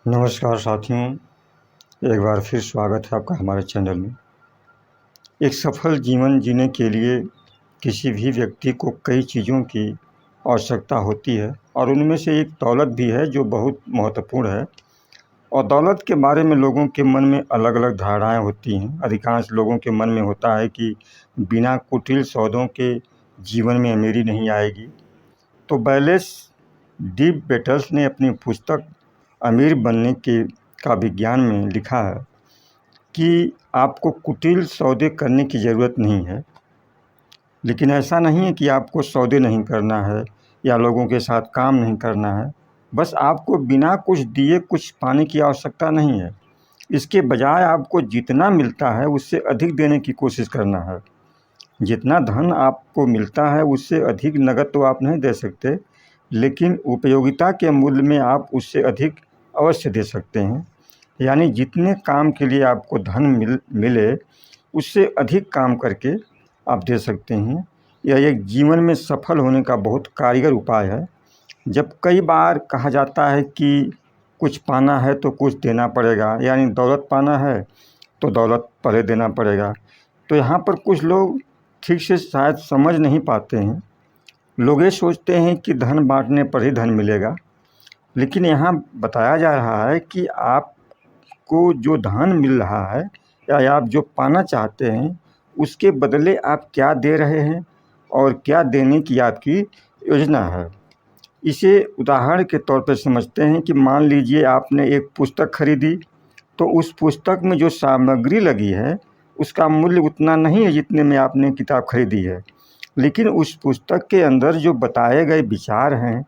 नमस्कार साथियों, एक बार फिर स्वागत है आपका हमारे चैनल में। एक सफल जीवन जीने के लिए किसी भी व्यक्ति को कई चीज़ों की आवश्यकता होती है और उनमें से एक दौलत भी है जो बहुत महत्वपूर्ण है। और दौलत के बारे में लोगों के मन में अलग अलग धारणाएं होती हैं। अधिकांश लोगों के मन में होता है कि बिना कुटिल सौदों के जीवन में अमीरी नहीं आएगी। तो बैलेस डी बेटल्स ने अपनी पुस्तक अमीर बनने के का विज्ञान में लिखा है कि आपको कुटिल सौदे करने की ज़रूरत नहीं है। लेकिन ऐसा नहीं है कि आपको सौदे नहीं करना है या लोगों के साथ काम नहीं करना है। बस आपको बिना कुछ दिए कुछ पाने की आवश्यकता नहीं है। इसके बजाय आपको जितना मिलता है उससे अधिक देने की कोशिश करना है। जितना धन आपको मिलता है उससे अधिक नकद तो आप नहीं दे सकते, लेकिन उपयोगिता के मूल्य में आप उससे अधिक अवश्य दे सकते हैं। यानी जितने काम के लिए आपको धन मिले उससे अधिक काम करके आप दे सकते हैं। यह एक जीवन में सफल होने का बहुत कारगर उपाय है। जब कई बार कहा जाता है कि कुछ पाना है तो कुछ देना पड़ेगा, यानी दौलत पाना है तो दौलत पहले देना पड़ेगा, तो यहाँ पर कुछ लोग ठीक से शायद समझ नहीं पाते हैं। लोग ये सोचते हैं कि धन बांटने पर ही धन मिलेगा, लेकिन यहाँ बताया जा रहा है कि आपको जो धन मिल रहा है या आप जो पाना चाहते हैं उसके बदले आप क्या दे रहे हैं और क्या देने की आपकी योजना है। इसे उदाहरण के तौर पर समझते हैं कि मान लीजिए आपने एक पुस्तक खरीदी, तो उस पुस्तक में जो सामग्री लगी है उसका मूल्य उतना नहीं है जितने में आपने किताब खरीदी है, लेकिन उस पुस्तक के अंदर जो बताए गए विचार हैं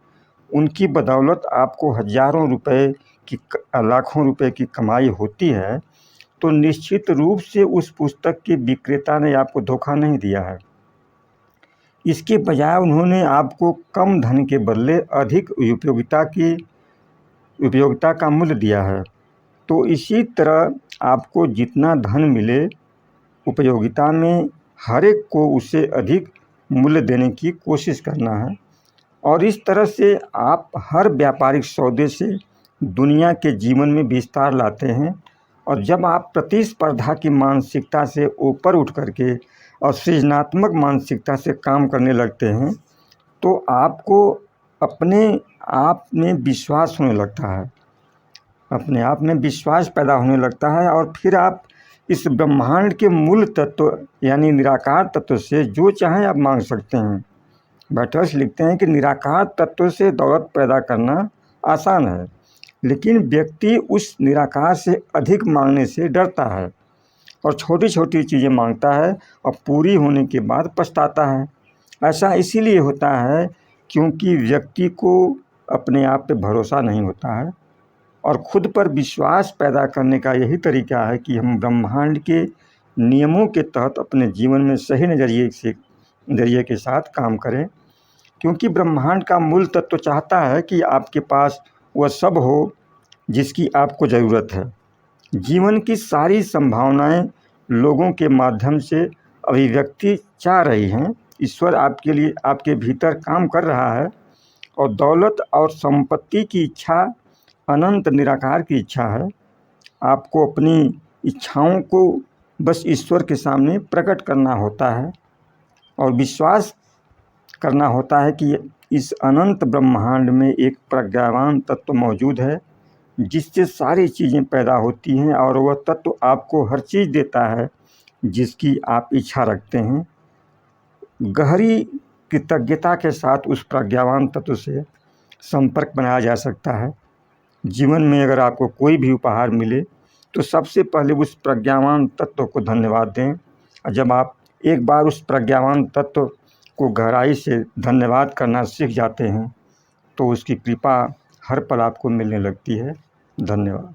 उनकी बदौलत आपको हज़ारों रुपए की लाखों रुपए की कमाई होती है। तो निश्चित रूप से उस पुस्तक के विक्रेता ने आपको धोखा नहीं दिया है। इसके बजाय उन्होंने आपको कम धन के बदले अधिक उपयोगिता का मूल्य दिया है। तो इसी तरह आपको जितना धन मिले उपयोगिता में हर एक को उससे अधिक मूल्य देने की कोशिश करना है। और इस तरह से आप हर व्यापारिक सौदे से दुनिया के जीवन में विस्तार लाते हैं। और जब आप प्रतिस्पर्धा की मानसिकता से ऊपर उठ करके और सृजनात्मक मानसिकता से काम करने लगते हैं तो आपको अपने आप में विश्वास होने लगता है, अपने आप में विश्वास पैदा होने लगता है। और फिर आप इस ब्रह्मांड के मूल तत्व यानी निराकार तत्व से जो चाहें आप मांग सकते हैं। बेटल्स लिखते हैं कि निराकार तत्व से दौलत पैदा करना आसान है, लेकिन व्यक्ति उस निराकार से अधिक मांगने से डरता है और छोटी छोटी चीज़ें मांगता है और पूरी होने के बाद पछताता है। ऐसा इसीलिए होता है क्योंकि व्यक्ति को अपने आप पे भरोसा नहीं होता है। और खुद पर विश्वास पैदा करने का यही तरीका है कि हम ब्रह्मांड के नियमों के तहत अपने जीवन में सही नज़रिए के साथ काम करें। क्योंकि ब्रह्मांड का मूल तत्व चाहता है कि आपके पास वह सब हो जिसकी आपको ज़रूरत है। जीवन की सारी संभावनाएं लोगों के माध्यम से अभिव्यक्ति चाह रही हैं। ईश्वर आपके लिए आपके भीतर काम कर रहा है और दौलत और संपत्ति की इच्छा अनंत निराकार की इच्छा है। आपको अपनी इच्छाओं को बस ईश्वर के सामने प्रकट करना होता है और विश्वास करना होता है कि इस अनंत ब्रह्मांड में एक प्रज्ञावान तत्व मौजूद है जिससे सारी चीज़ें पैदा होती हैं और वह तत्व आपको हर चीज़ देता है जिसकी आप इच्छा रखते हैं। गहरी कृतज्ञता के साथ उस प्रज्ञावान तत्व से संपर्क बनाया जा सकता है। जीवन में अगर आपको कोई भी उपहार मिले तो सबसे पहले उस प्रज्ञावान तत्व को धन्यवाद दें। और जब आप एक बार उस प्रज्ञावान तत्व को गहराई से धन्यवाद करना सीख जाते हैं तो उसकी कृपा हर पल आपको मिलने लगती है। धन्यवाद।